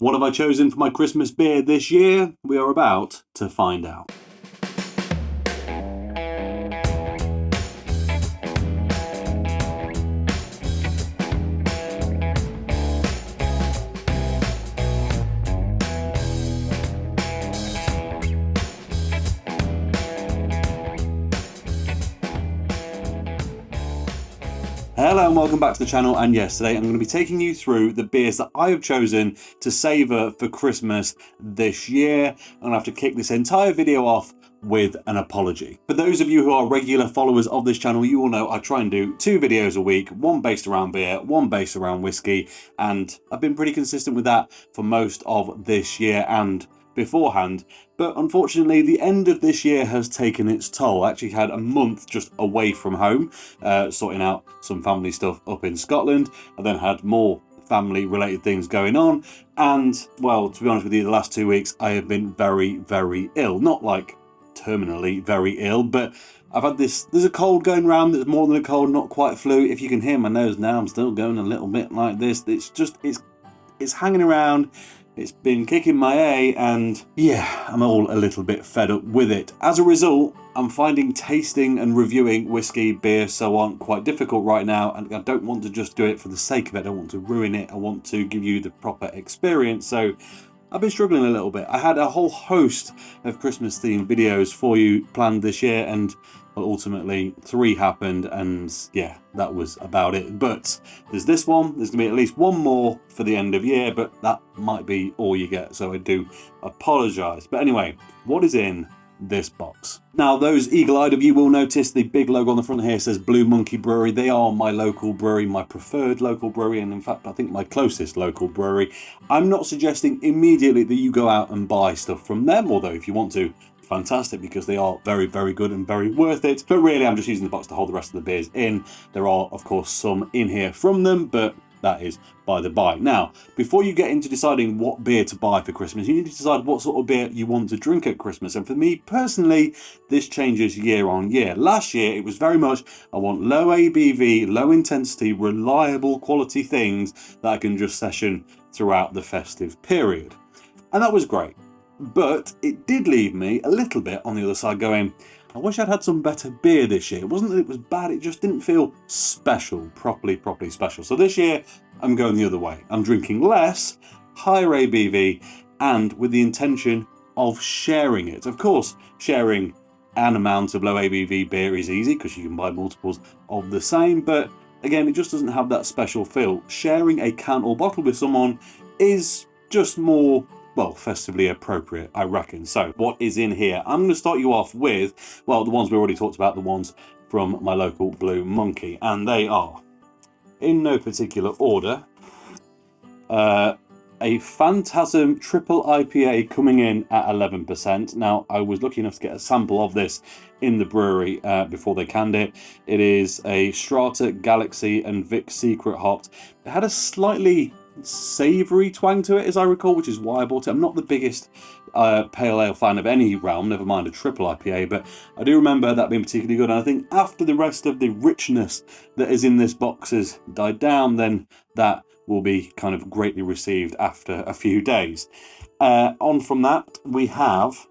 What have I chosen for my Christmas beer this year? We are about to find out. Hello and welcome back to the channel, and yes, today I'm going to be taking you through the beers that I have chosen to savour for Christmas this year. I'm going to have to kick this entire video off with an apology. For those of you who are regular followers of this channel, you will know I try and do 2 videos a week, one based around beer, one based around whiskey, and I've been pretty consistent with that for most of this year and beforehand. But unfortunately, the end of this year has taken its toll. I actually had a month just away from home, sorting out some family stuff up in Scotland. I then had more family related things going on, and well, to be honest with you, the last 2 weeks I have been very, very ill. Not like terminally very ill, but I've had there's a cold going around that's more than a cold, not quite flu. If you can hear my nose now, I'm still going a little bit like this. It's hanging around. It's been kicking my A, and yeah, I'm all a little bit fed up with it. As a result, I'm finding tasting and reviewing whiskey, beer, so on quite difficult right now, and I don't want to just do it for the sake of it. I don't want to ruin it. I want to give you the proper experience. So I've been struggling a little bit. I had a whole host of Christmas themed videos for you planned this year, and ultimately 3 happened, and yeah, that was about it. But there's this one, there's gonna be at least one more for the end of year, but that might be all you get, so I do apologize. But anyway, what is in this box? Now, those eagle-eyed of you will notice the big logo on the front here says Blue Monkey Brewery. They are my local brewery, my preferred local brewery, and in fact I think my closest local brewery. I'm not suggesting immediately that you go out and buy stuff from them, although if you want to, fantastic, because they are very, very good and very worth it. But really, I'm just using the box to hold the rest of the beers in. There are, of course, some in here from them, but that is by the by. Now, before you get into deciding what beer to buy for Christmas, you need to decide what sort of beer you want to drink at Christmas. And for me personally, this changes year on year. Last year, it was very much, I want low ABV, low intensity, reliable quality things that I can just session throughout the festive period. And that was great. But it did leave me a little bit on the other side going, I wish I'd had some better beer this year. It wasn't that it was bad, it just didn't feel special, properly special. So this year, I'm going the other way. I'm drinking less, higher ABV, and with the intention of sharing it. Of course, sharing an amount of low ABV beer is easy because you can buy multiples of the same, but again, it just doesn't have that special feel. Sharing a can or bottle with someone is just more, well, festively appropriate, I reckon. So what is in here? I'm going to start you off with, well, the ones we already talked about, the ones from my local Blue Monkey, and they are, in no particular order, a Phantasm Triple IPA coming in at 11%. Now, I was lucky enough to get a sample of this in the brewery before they canned it. It is a Strata, Galaxy and Vic Secret hopped. It had a slightly savoury twang to it, as I recall, which is why I bought it. I'm not the biggest pale ale fan of any realm, never mind a triple IPA, but I do remember that being particularly good. And I think after the rest of the richness that is in this box has died down, then that will be kind of greatly received after a few days. On from that, we have,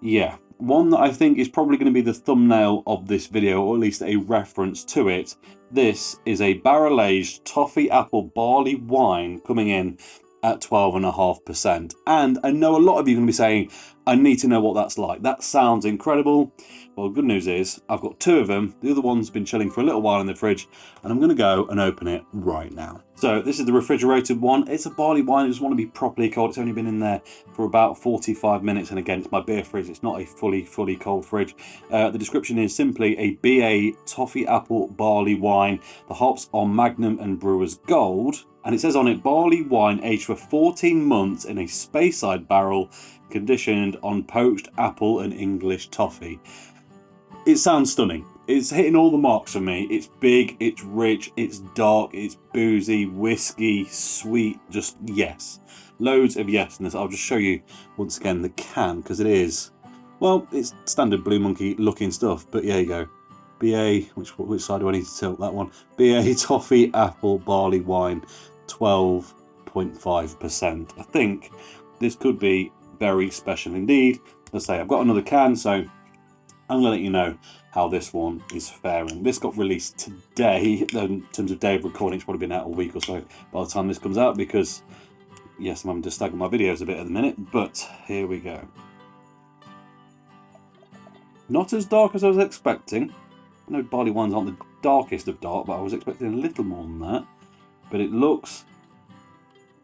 yeah, one that I think is probably going to be the thumbnail of this video, or at least a reference to it. This is a barrel-aged toffee apple barley wine coming in at 12.5%. And I know a lot of you are going to be saying, I need to know what that's like. That sounds incredible. Well, good news is I've got 2 of them. The other one's been chilling for a little while in the fridge, and I'm going to go and open it right now. So this is the refrigerated one. It's a barley wine. I just want to be properly cold. It's only been in there for about 45 minutes. And again, it's my beer fridge. It's not a fully cold fridge. The description is simply a BA toffee apple barley wine. The hops are Magnum and Brewer's Gold. And it says on it, barley wine aged for 14 months in a Speyside barrel, conditioned on poached apple and English toffee. It sounds stunning. It's hitting all the marks for me. It's big, it's rich, it's dark, it's boozy, whiskey, sweet, just yes. Loads of yes-ness. I'll just show you once again the can, because it is, well, it's standard Blue Monkey looking stuff, but yeah, you go. BA, which side do I need to tilt? That one. BA toffee apple barley wine, 12%. 8.5%. I think this could be very special indeed. As I say, I've got another can, so I'm going to let you know how this one is faring. This got released today. In terms of day of recording, it's probably been out a week or so by the time this comes out, because yes, I'm having to stagger my videos a bit at the minute, but here we go. Not as dark as I was expecting. I know barley wines aren't the darkest of dark, but I was expecting a little more than that. But it looks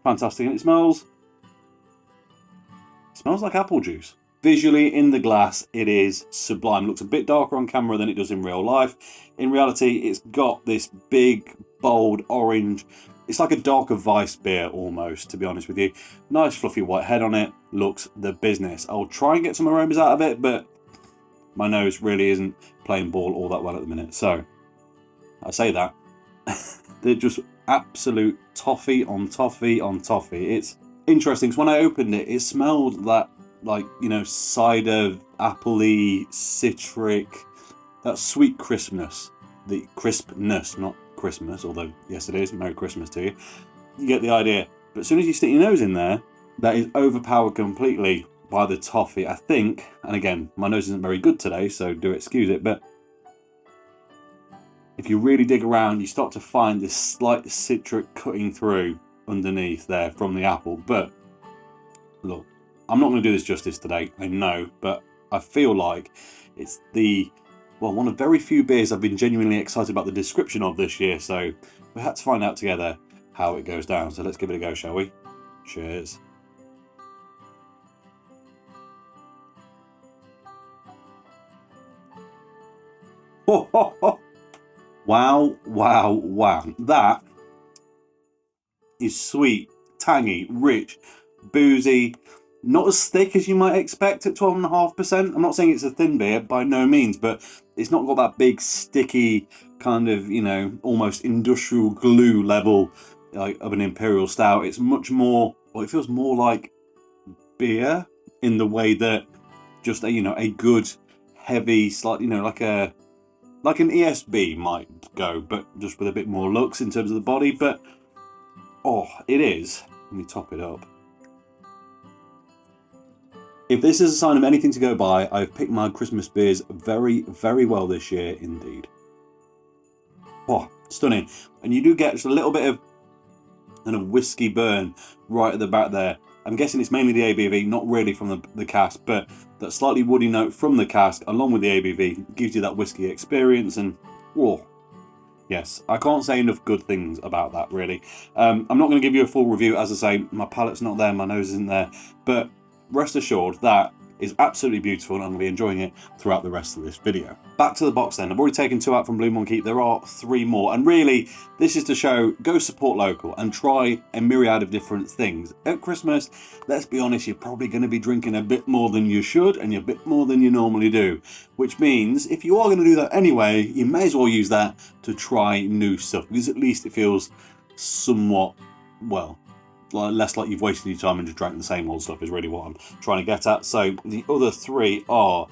fantastic, and it smells like apple juice. Visually, in the glass, it is sublime. It looks a bit darker on camera than it does in real life. In reality, it's got this big, bold orange. It's like a darker Weiss beer almost, to be honest with you. Nice fluffy white head on it. Looks the business. I'll try and get some aromas out of it, but my nose really isn't playing ball all that well at the minute. So, I say that. They're just absolute toffee on toffee on toffee. It's interesting, because when I opened it, it smelled that, like, you know, cider, appley, citric, that sweet crispness. The crispness, not Christmas, although yes it is. Merry Christmas to you. You get the idea. But as soon as you stick your nose in there, that is overpowered completely by the toffee, I think. And again, my nose isn't very good today, so do excuse it, but if you really dig around, you start to find this slight citric cutting through underneath there from the apple. But look, I'm not going to do this justice today, I know, but I feel like it's one of very few beers I've been genuinely excited about the description of this year, so we had to find out together how it goes down. So let's give it a go, shall we? Cheers. Ho, ho, ho. Wow, wow, wow. That is sweet, tangy, rich, boozy, not as thick as you might expect at 12.5%. I'm not saying it's a thin beer, by no means, but it's not got that big, sticky, kind of, you know, almost industrial glue level like of an Imperial Stout. It's much more, well, it feels more like beer in the way that just a, you know, a good, heavy, slightly, you know, like an ESB might go, but just with a bit more looks in terms of the body. But oh, it is. Let me top it up. If this is a sign of anything to go by, I've picked my Christmas beers very, very well this year indeed. Oh, stunning. And you do get just a little bit of kind of whiskey burn right at the back there. I'm guessing it's mainly the ABV, not really from the cask, but that slightly woody note from the cask along with the ABV gives you that whiskey experience. And oh, yes, I can't say enough good things about that, really. I'm not going to give you a full review. As I say, my palate's not there, my nose isn't there, but rest assured that is absolutely beautiful, and I'm going to be enjoying it throughout the rest of this video. Back to the box then. I've already taken 2 out from Blue Monkey. There are 3 more, and really this is to show, go support local and try a myriad of different things. At Christmas, let's be honest, you're probably going to be drinking a bit more than you should and a bit more than you normally do, which means if you are going to do that anyway, you may as well use that to try new stuff, because at least it feels somewhat, well, less like you've wasted your time and just drank the same old stuff is really what I'm trying to get at. So the other 3 are,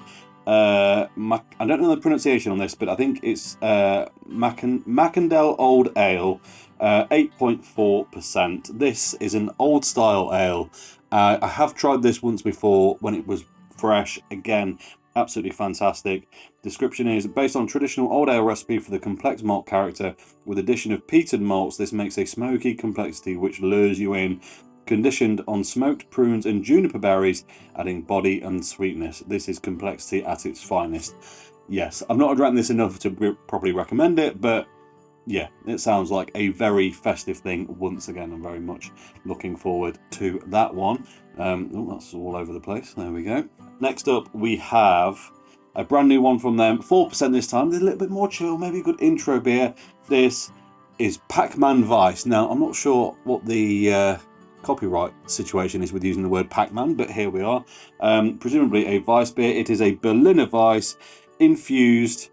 I don't know the pronunciation on this, but I think it's Mackendale Old Ale, 8.4%. This is an old style ale. I have tried this once before when it was fresh. Again, absolutely fantastic. Description is, based on traditional old ale recipe for the complex malt character with addition of peated malts, this makes a smoky complexity which lures you in, conditioned on smoked prunes and juniper berries, adding body and sweetness. This is complexity at its finest. Yes, I've not drank this enough to properly recommend it, but yeah, it sounds like a very festive thing. Once again, I'm very much looking forward to that one. Oh, that's all over the place. There we go. Next up, we have a brand new one from them, 4% this time. They're a little bit more chill, maybe a good intro beer. This is Pac-Man Weiss. Now, I'm not sure what the copyright situation is with using the word Pac-Man, but here we are. Presumably a Weiss beer. It is a Berliner Weiss infused.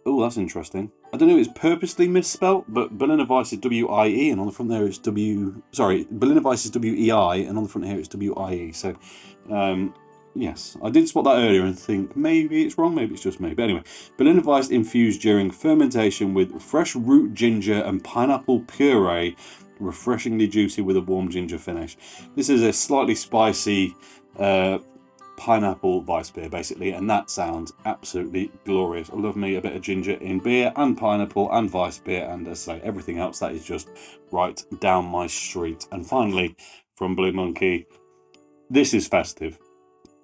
Oh, that's interesting. I don't know if it's purposely misspelt, but Berliner Weiss is W-I-E, and on the front there it's Berliner Weiss is W-E-I, and on the front here it's W-I-E. So, Yes, I did spot that earlier and think maybe it's wrong, maybe it's just me. But anyway, Berliner Weiss infused during fermentation with fresh root ginger and pineapple puree, refreshingly juicy with a warm ginger finish. This is a slightly spicy pineapple Weiss beer, basically, and that sounds absolutely glorious. I love me a bit of ginger in beer and pineapple and Weiss beer, and as I say, everything else that is just right down my street. And finally, from Blue Monkey, this is Festive.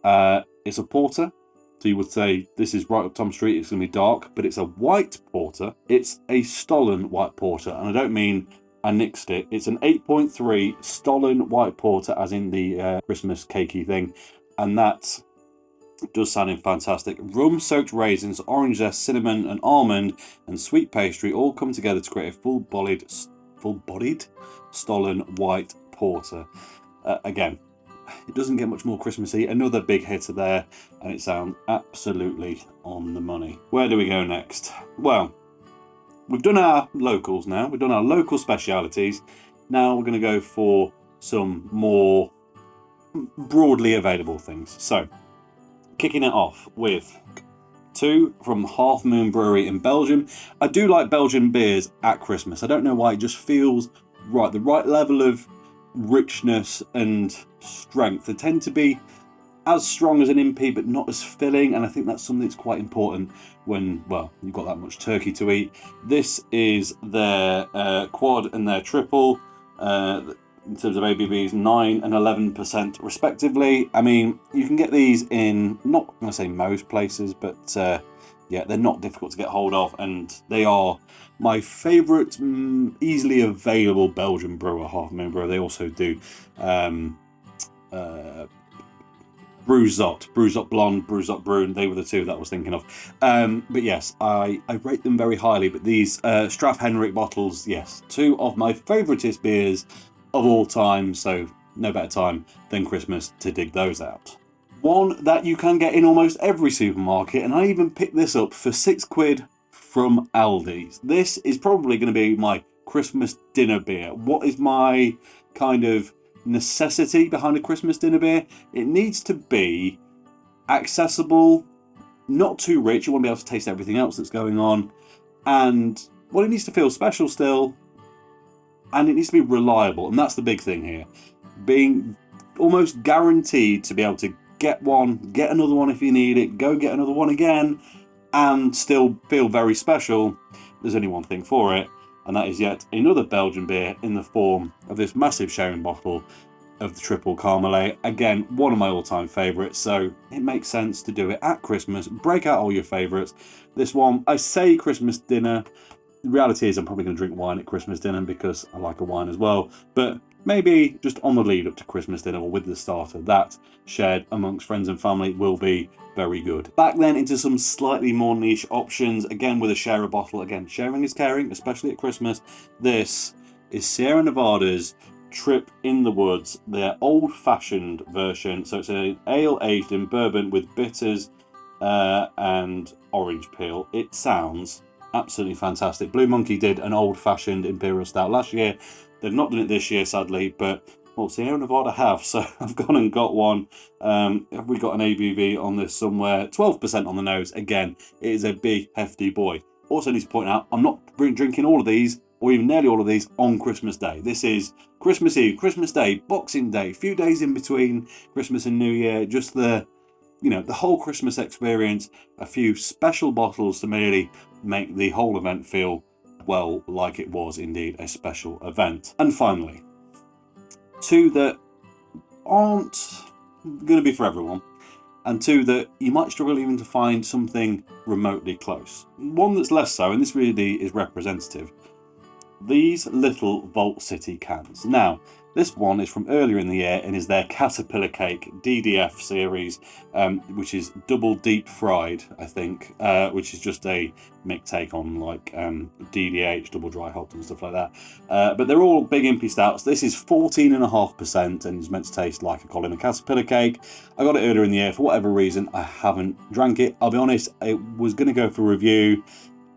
It's a porter, so you would say this is right up Tom Street, it's going to be dark, but it's a white porter. It's a Stollen white porter, and I don't mean I nixed it. It's an 8.3 Stollen white porter, as in the Christmas cakey thing, and that does sound fantastic. Rum-soaked raisins, orange zest, cinnamon, and almond, and sweet pastry all come together to create a full-bodied Stollen white porter. Again, it doesn't get much more Christmassy. Another big hitter there, and it sounds absolutely on the money. Where do we go next? Well, we've done our locals now. We've done our local specialities. Now we're going to go for some more broadly available things. So, kicking it off with two from Half Moon Brewery in Belgium. I do like Belgian beers at Christmas. I don't know why, it just feels right. The right level of richness and strength. They tend to be as strong as an Impy, but not as filling, and I think that's something that's quite important when, well, you've got that much turkey to eat. This is their quad and their triple, in terms of ABVs, 9 and 11% respectively. I mean, you can get these in, not going to say most places, but yeah, they're not difficult to get hold of, and they are my favourite, easily available Belgian brewer, Half Moon Brewer. They also do Bruzot Blonde, Bruzot Brune. They were the two that I was thinking of. But yes, I rate them very highly. But these Straf Henrik bottles, yes, two of my favouriteest beers of all time. So no better time than Christmas to dig those out. One that you can get in almost every supermarket, and I even picked this up for £6 from Aldi's. This is probably going to be my Christmas dinner beer. What is my kind of necessity behind a Christmas dinner beer? It needs to be accessible, not too rich. You want to be able to taste everything else that's going on, and well, it needs to feel special still, and it needs to be reliable, and that's the big thing here. Being almost guaranteed to be able to get one, get another one if you need it, go get another one again, and still feel very special. There's only one thing for it, and that is yet another Belgian beer in the form of this massive sharing bottle of the Triple Carmelet. Again, one of my all-time favourites, so it makes sense to do it at Christmas. Break out all your favourites. This one, I say Christmas dinner. The reality is I'm probably going to drink wine at Christmas dinner because I like a wine as well, but maybe just on the lead up to Christmas dinner or with the starter, that shared amongst friends and family will be very good. Back then into some slightly more niche options, again with a sharer bottle. Again, sharing is caring, especially at Christmas. This is Sierra Nevada's Trip in the Woods, their old-fashioned version. So it's an ale aged in bourbon with bitters and orange peel. It sounds absolutely fantastic. Blue Monkey did an old-fashioned Imperial Stout last year. They've not done it this year, sadly, but well, Sierra Nevada have, so I've gone and got one. Have we got an ABV on this somewhere? 12% on the nose. Again, it is a big, hefty boy. Also need to point out, I'm not drinking all of these, or even nearly all of these, on Christmas Day. This is Christmas Eve, Christmas Day, Boxing Day, a few days in between Christmas and New Year, just the, you know, the whole Christmas experience, a few special bottles to merely make the whole event feel, well, like it was indeed a special event. And finally, two that aren't going to be for everyone, and two that you might struggle even to find something remotely close. One that's less so, and this really is representative. These little Vault City cans. Now, this one is from earlier in the year and is their Caterpillar Cake DDF series, which is double deep fried, I think, which is just a mixed take on like DDH, double dry hopped and stuff like that. But they're all big Impy stouts. This is 14.5% and is meant to taste like a Colin and Caterpillar Cake. I got it earlier in the year. For whatever reason, I haven't drank it. I'll be honest, it was going to go for review,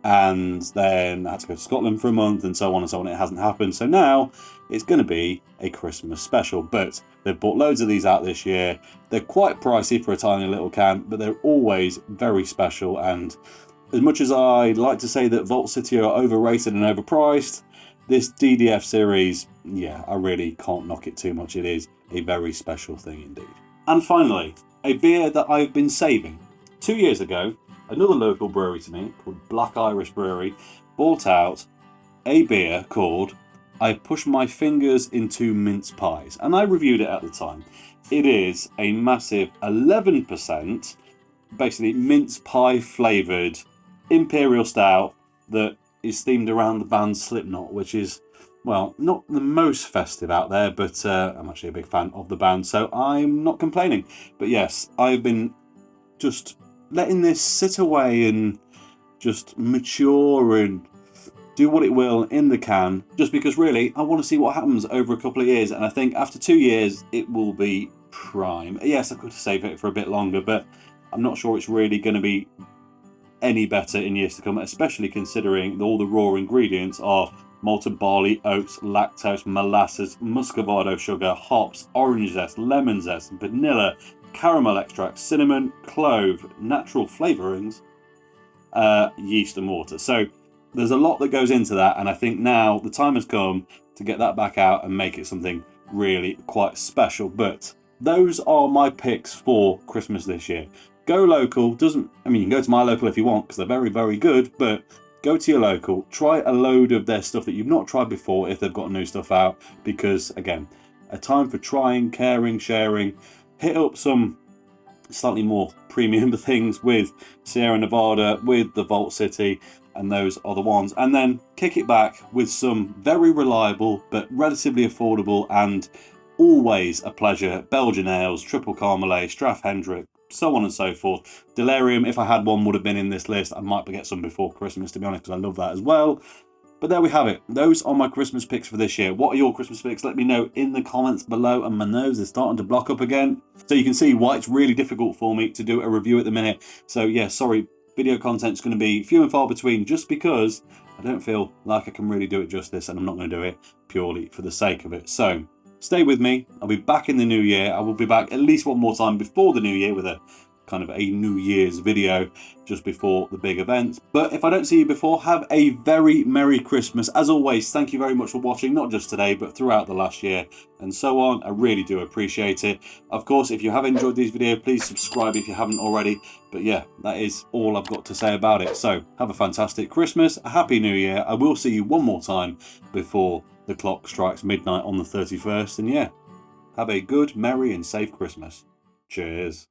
and then I had to go to Scotland for a month and so on and so on. It hasn't happened. So now it's going to be a Christmas special. But they've bought loads of these out this year. They're quite pricey for a tiny little can, but they're always very special. And as much as I'd like to say that Vault City are overrated and overpriced, this DDF series, yeah, I really can't knock it too much. It is a very special thing indeed. And finally, a beer that I've been saving. 2 years ago, another local brewery to me called Black Irish Brewery bought out a beer called I Push My Fingers Into Mince Pies, and I reviewed it at the time. It is a massive 11%, basically mince pie flavoured imperial stout that is themed around the band Slipknot, which is, well, not the most festive out there, but I'm actually a big fan of the band, so I'm not complaining. But yes, I've been just letting this sit away and just mature and do what it will in the can, just because really I want to see what happens over a couple of years, and I think after 2 years it will be prime. Yes, I could save it for a bit longer, but I'm not sure it's really going to be any better in years to come, especially considering all the raw ingredients are malted barley, oats, lactose, molasses, muscovado sugar, hops, orange zest, lemon zest, vanilla, caramel extract, cinnamon, clove, natural flavourings, yeast and water. So there's a lot that goes into that, and I think now the time has come to get that back out and make it something really quite special. But those are my picks for Christmas this year. Go local. You can go to my local if you want, because they're very, very good, but go to your local, try a load of their stuff that you've not tried before if they've got new stuff out, because again, a time for trying, caring, sharing. Hit up some slightly more premium things with Sierra Nevada, with the Vault City, and those are the ones. And then kick it back with some very reliable but relatively affordable and always a pleasure Belgian ales, Triple Carmelet, Straff Hendrick, so on and so forth. Delirium, if I had one, would have been in this list. I might get some before Christmas, to be honest, because I love that as well. But there we have it. Those are my Christmas picks for this year. What are your Christmas picks? Let me know in the comments below. And my nose is starting to block up again. So you can see why it's really difficult for me to do a review at the minute. So yeah, sorry, video content's going to be few and far between, just because I don't feel like I can really do it justice, and I'm not going to do it purely for the sake of it. So stay with me. I'll be back in the new year. I will be back at least one more time before the new year with a kind of a New Year's video just before the big events. But if I don't see you before, have a very Merry Christmas. As always, thank you very much for watching, not just today, but throughout the last year and so on. I really do appreciate it. Of course, if you have enjoyed these videos, please subscribe if you haven't already. But yeah, that is all I've got to say about it. So have a fantastic Christmas, a Happy New Year. I will see you one more time before the clock strikes midnight on the 31st. And yeah, have a good, merry and safe Christmas. Cheers.